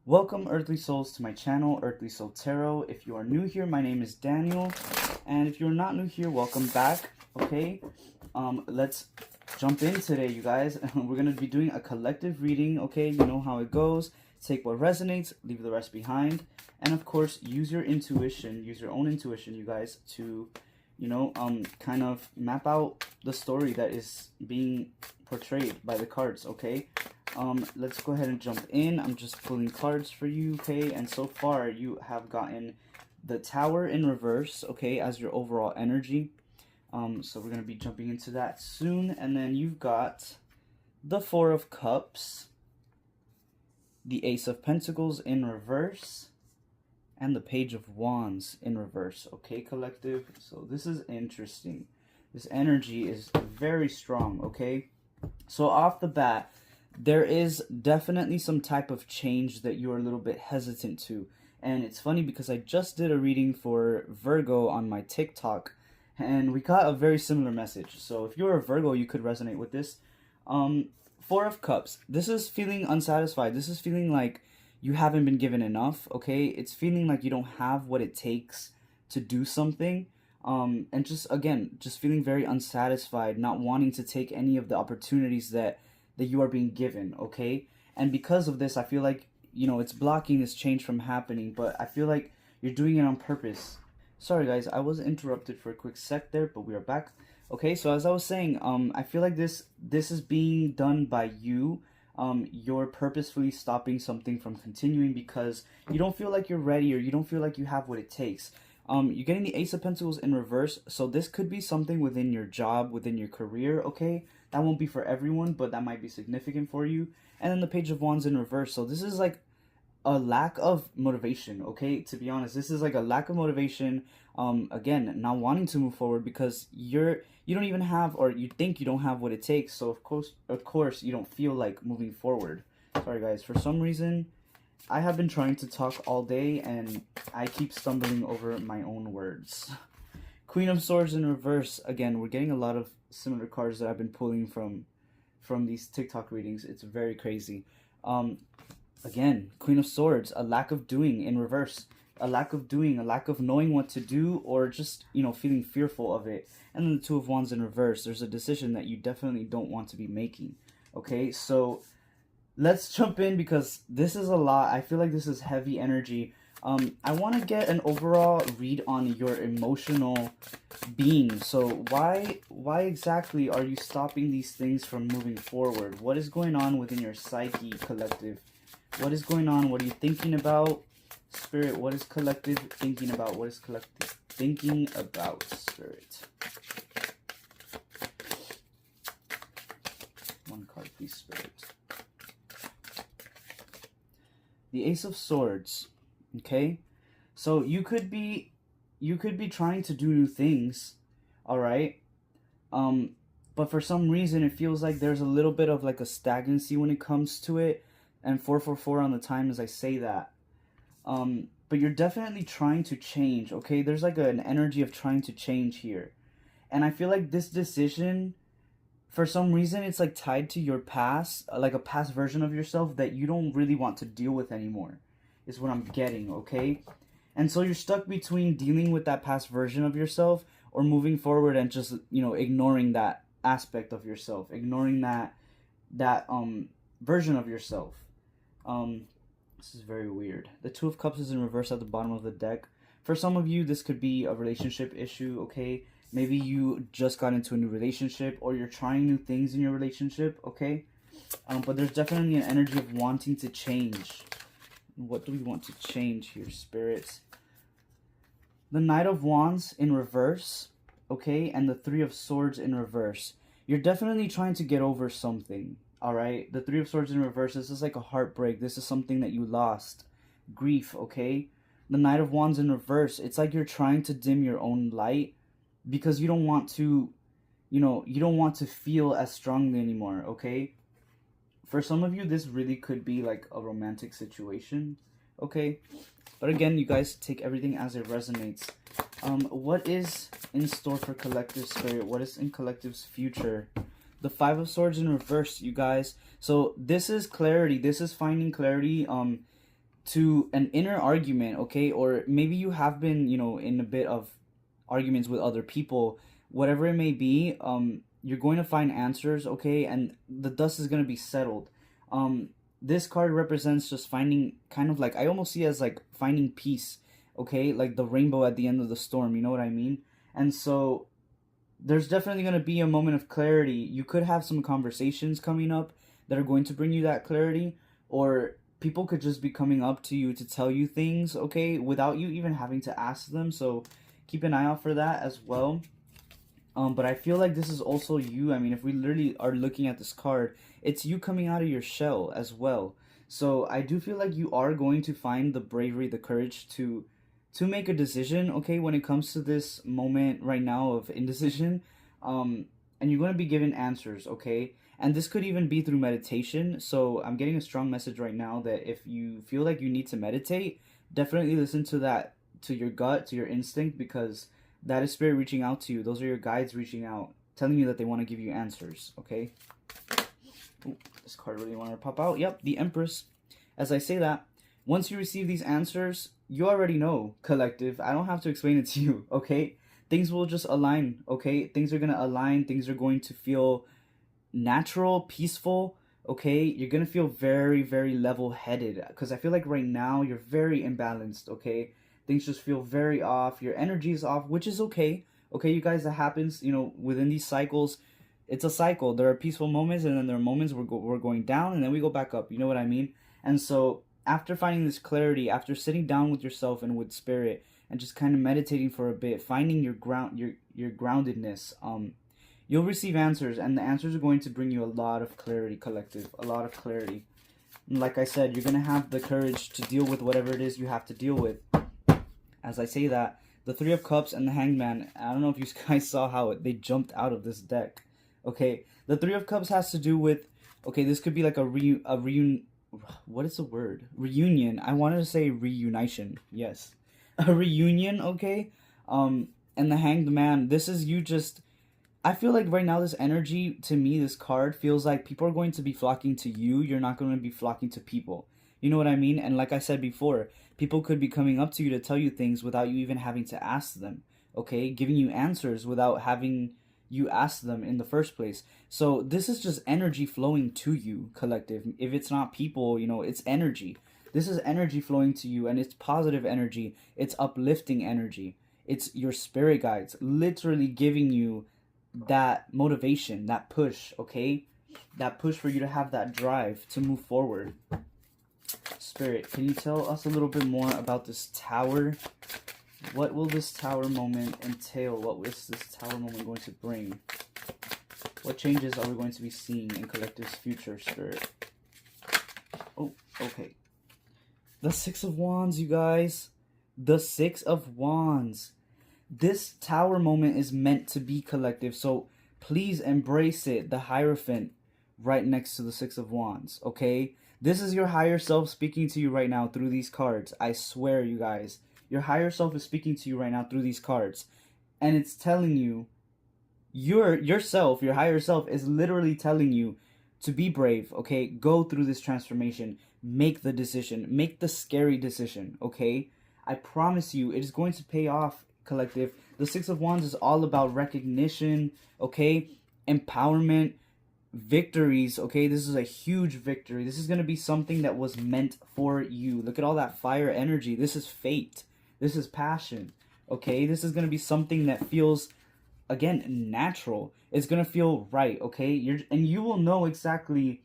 Welcome, Earthly Souls, to my channel, Earthly Soul Tarot. If you are new here, my name is Daniel, and if you're not new here, welcome back. Okay, let's jump in today, you guys. We're gonna be doing a collective reading. Okay, you know how it goes. Take what resonates, leave the rest behind, and of course, use your intuition, use your own intuition, you guys, to, kind of map out the story that is being portrayed by the cards. Okay. Let's go ahead and jump in. I'm just pulling cards for you, okay? And so far, you have gotten the Tower in reverse, okay, as your overall energy. So we're going to be jumping into that soon. And then you've got the Four of Cups, the Ace of Pentacles in reverse, and the Page of Wands in reverse, okay, collective? So this is interesting. This energy is very strong, okay? So off the bat, there is definitely some type of change that you're a little bit hesitant to. And it's funny because I just did a reading for Virgo on my TikTok, and we got a very similar message. So if you're a Virgo, you could resonate with this. Four of Cups. This is feeling unsatisfied. This is feeling like you haven't been given enough, okay? It's feeling like you don't have what it takes to do something. And just, again, just feeling very unsatisfied, not wanting to take any of the opportunities that you are being given, okay? And because of this, I feel like, it's blocking this change from happening, but I feel like you're doing it on purpose. Sorry, guys, I was interrupted for a quick sec there, but we are back. Okay, so as I was saying, I feel like this is being done by you. You're purposefully stopping something from continuing because you don't feel like you're ready, or you don't feel like you have what it takes. You're getting the Ace of Pentacles in reverse, so this could be something within your job, within your career, okay? That won't be for everyone, but that might be significant for you. And then the Page of Wands in reverse, so this is like a lack of motivation, okay? To be honest, this is like a lack of motivation, again, not wanting to move forward because you don't even have, or you think you don't have what it takes, so of course, you don't feel like moving forward. Sorry, guys, for some reason, I have been trying to talk all day, and I keep stumbling over my own words. Queen of Swords in reverse. Again, we're getting a lot of similar cards that I've been pulling from these TikTok readings. It's very crazy. Again, Queen of Swords, a lack of doing in reverse. A lack of doing, a lack of knowing what to do, or just, feeling fearful of it. And then the Two of Wands in reverse. There's a decision that you definitely don't want to be making. Okay, so let's jump in because this is a lot. I feel like this is heavy energy. I want to get an overall read on your emotional being. So why exactly are you stopping these things from moving forward? What is going on within your psyche, collective? What is going on? What are you thinking about? Spirit, what is collective thinking about? What is collective thinking about, Spirit? One card, please, Spirit. The Ace of Swords. Okay, so you could be trying to do new things, all right, but for some reason it feels like there's a little bit of like a stagnancy when it comes to it. And 444 on the time as I say that, but you're definitely trying to change. Okay, there's like an energy of trying to change here, and I feel like this decision, for some reason, it's like tied to your past, like a past version of yourself that you don't really want to deal with anymore, is what I'm getting, okay? And so you're stuck between dealing with that past version of yourself or moving forward and just, ignoring that aspect of yourself, ignoring that version of yourself. This is very weird. The Two of Cups is in reverse at the bottom of the deck. For some of you, this could be a relationship issue, okay? Maybe you just got into a new relationship, or you're trying new things in your relationship, okay? But there's definitely an energy of wanting to change. What do we want to change here, Spirit? The Knight of Wands in reverse, okay? And the Three of Swords in reverse. You're definitely trying to get over something, all right? The Three of Swords in reverse, this is like a heartbreak. This is something that you lost. Grief, okay? The Knight of Wands in reverse, it's like you're trying to dim your own light because you don't want to, you don't want to feel as strongly anymore, okay? For some of you, this really could be like a romantic situation, okay? But again, you guys take everything as it resonates. What is in store for collective, Spirit? What is in collective's future? The Five of Swords in reverse, you guys. So this is clarity. This is finding clarity. to an inner argument, okay? Or maybe you have been, you know, in a bit of arguments with other people, whatever it may be. You're going to find answers, okay? And the dust is going to be settled. This card represents just finding, kind of like, I almost see it as like finding peace, okay? Like the rainbow at the end of the storm, you know what I mean? And so there's definitely going to be a moment of clarity. You could have some conversations coming up that are going to bring you that clarity, or people could just be coming up to you to tell you things, okay, without you even having to ask them. So keep an eye out for that as well. But I feel like this is also you. I mean, if we literally are looking at this card, it's you coming out of your shell as well. So I do feel like you are going to find the bravery, the courage to make a decision, okay, when it comes to this moment right now of indecision. And you're going to be given answers, okay? And this could even be through meditation. So I'm getting a strong message right now that if you feel like you need to meditate, definitely listen to that, to your gut, to your instinct, because that is spirit reaching out to you. Those are your guides reaching out, telling you that they want to give you answers, okay? Ooh, this card really wanted to pop out. Yep, the Empress. As I say that, once you receive these answers, you already know, collective. I don't have to explain it to you, okay? Things will just align, okay? Things are going to align. Things are going to feel natural, peaceful, okay? You're going to feel very, very level-headed, because I feel like right now you're very imbalanced, okay? Things just feel very off. Your energy is off, which is okay. Okay, you guys, that happens, you know, within these cycles. It's a cycle. There are peaceful moments, and then there are moments where we're going down, and then we go back up. You know what I mean? And so after finding this clarity, after sitting down with yourself and with spirit, and just kind of meditating for a bit, finding your groundedness, you'll receive answers, and the answers are going to bring you a lot of clarity, collective, a lot of clarity. And like I said, you're going to have the courage to deal with whatever it is you have to deal with. As I say that, the Three of Cups and the Hanged Man, I don't know if you guys saw how they jumped out of this deck. Okay, the Three of Cups has to do with, okay, this could be like a what is the word? Reunion. I wanted to say reunition. Yes. A reunion, okay? And the Hanged Man, this is you just, I feel like right now this energy, to me, this card feels like people are going to be flocking to you. You're not going to be flocking to people. You know what I mean? And like I said before, people could be coming up to you to tell you things without you even having to ask them, okay? Giving you answers without having you ask them in the first place. So this is just energy flowing to you, collective. If it's not people, you know, it's energy. This is energy flowing to you, and it's positive energy. It's uplifting energy. It's your spirit guides literally giving you that motivation, that push, okay? That push for you to have that drive to move forward. Spirit, can you tell us a little bit more about this tower? What will this tower moment entail? What is this tower moment going to bring? What changes are we going to be seeing in Collective's future, Spirit? Oh, okay. The Six of Wands, you guys. The Six of Wands. This tower moment is meant to be collective, so please embrace it. The Hierophant right next to the Six of Wands, okay? This is your higher self speaking to you right now through these cards. I swear, you guys. Your higher self is speaking to you right now through these cards. And it's telling you, yourself, your higher self, is literally telling you to be brave, okay? Go through this transformation. Make the decision. Make the scary decision, okay? I promise you, it is going to pay off, collective. The Six of Wands is all about recognition, okay? Empowerment, victories, okay? This is a huge victory. This is going to be something that was meant for you. Look at all that fire energy. This is fate. This is passion, okay? This is going to be something that feels, again, natural. It's going to feel right, okay? And you will know exactly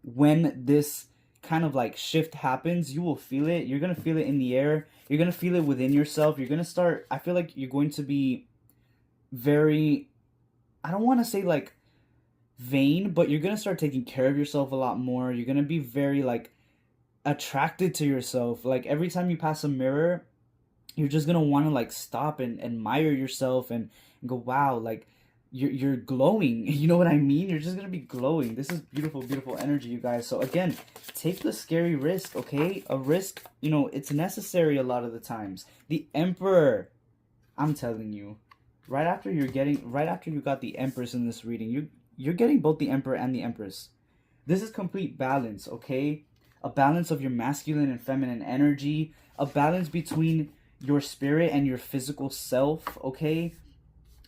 when this kind of like shift happens. You will feel it. You're going to feel it in the air. You're going to feel it within yourself. You're going to start, I feel like you're going to be very, I don't want to say like vain, but you're going to start taking care of yourself a lot more. You're going to be very like attracted to yourself. Like every time you pass a mirror, you're just going to want to like stop and admire yourself and go, wow, like you're glowing. You know what I mean? You're just going to be glowing. This is beautiful, beautiful energy, you guys. So again, take the scary risk, okay? A risk, you know, it's necessary a lot of the times. The Emperor, I'm telling you, right after you got the Empress in this reading, you're getting both the Emperor and the Empress. This is complete balance, okay? a balance of your masculine and feminine energy, a balance between your spirit and your physical self, okay?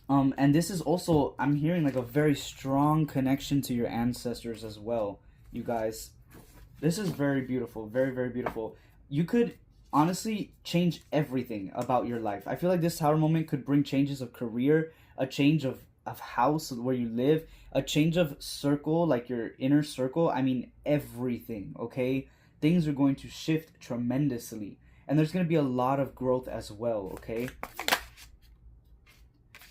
And this is also, I'm hearing like a very strong connection to your ancestors as well, you guys. This is very beautiful, very, very beautiful. You could honestly change everything about your life. I feel like this tower moment could bring changes of career, a change of house where you live, a change of circle, like your inner circle. I mean, everything, okay? Things are going to shift tremendously. And there's going to be a lot of growth as well, okay?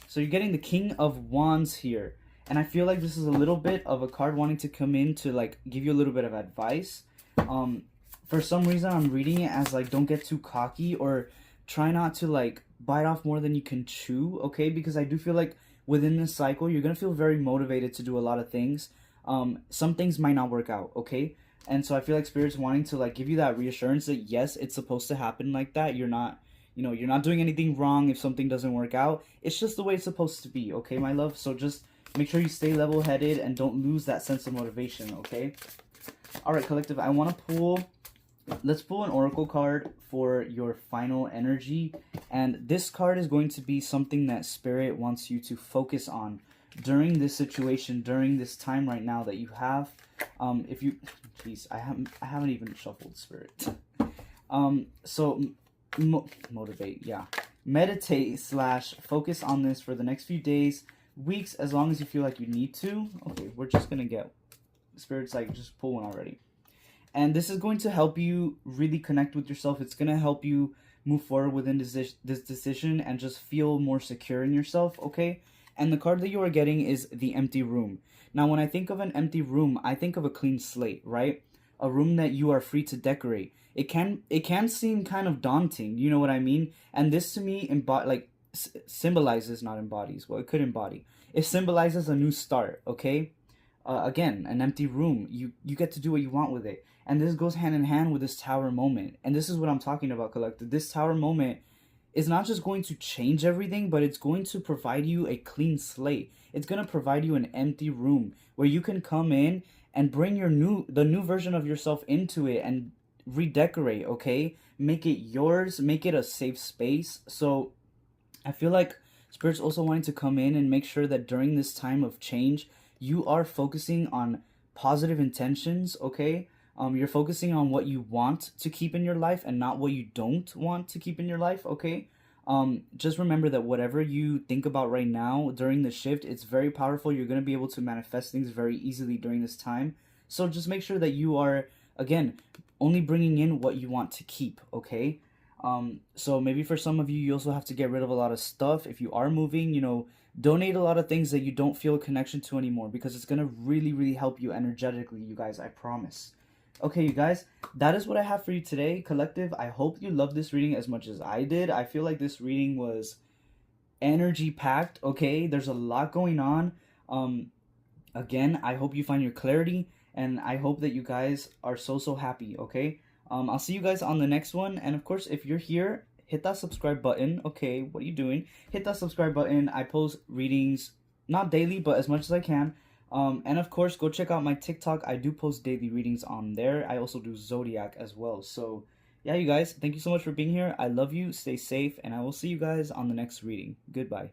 So you're getting the King of Wands here. And I feel like this is a little bit of a card wanting to come in to like give you a little bit of advice. For some reason I'm reading it as like don't get too cocky or try not to like bite off more than you can chew, okay? Because I do feel like within this cycle you're gonna feel very motivated to do a lot of things. Some things might not work out, okay? And so I feel like Spirit's wanting to like give you that reassurance that yes, it's supposed to happen like that. You're not, you know, you're not doing anything wrong if something doesn't work out. It's just the way it's supposed to be, okay, my love? So just make sure you stay level-headed and don't lose that sense of motivation, okay? All right, collective, I want to pull, let's pull an oracle card for your final energy. And this card is going to be something that Spirit wants you to focus on during this situation, during this time right now that you have. If you, please, I haven't even shuffled, Spirit. So motivate, yeah. Meditate / focus on this for the next few days, weeks, as long as you feel like you need to. Okay, we're just gonna get Spirit's like just pull one already. And this is going to help you really connect with yourself. It's gonna help you move forward within this decision and just feel more secure in yourself, okay? And the card that you are getting is the Empty Room. Now, when I think of an empty room, I think of a clean slate, right? A room that you are free to decorate. It can seem kind of daunting, you know what I mean? And this to me symbolizes, not embodies. Well, it could embody. It symbolizes a new start, okay? Again, an empty room. You get to do what you want with it. And this goes hand in hand with this tower moment. And this is what I'm talking about, collective. This tower moment is not just going to change everything, but it's going to provide you a clean slate. It's going to provide you an empty room where you can come in and bring the new version of yourself into it and redecorate, okay? Make it yours, make it a safe space. So I feel like Spirit's also wanting to come in and make sure that during this time of change, you are focusing on positive intentions, okay? You're focusing on what you want to keep in your life and not what you don't want to keep in your life, okay? Just remember that whatever you think about right now during the shift, it's very powerful. You're going to be able to manifest things very easily during this time. So just make sure that you are, again, only bringing in what you want to keep, okay? So maybe for some of you, you also have to get rid of a lot of stuff. If you are moving, you know, donate a lot of things that you don't feel a connection to anymore, because it's going to really, really help you energetically, you guys, I promise. Okay, you guys, that is what I have for you today, collective. I hope you loved this reading as much as I did. I feel like this reading was energy packed, okay? There's a lot going on. Again, I hope you find your clarity, and I hope that you guys are so happy, okay? I'll see you guys on the next one. And of course, if you're here, hit that subscribe button. Okay, what are you doing? Hit that subscribe button. I post readings, not daily, but as much as I can. And of course, go check out my TikTok. I do post daily readings on there. I also do Zodiac as well. So yeah, you guys, thank you so much for being here. I love you. Stay safe, and I will see you guys on the next reading. Goodbye.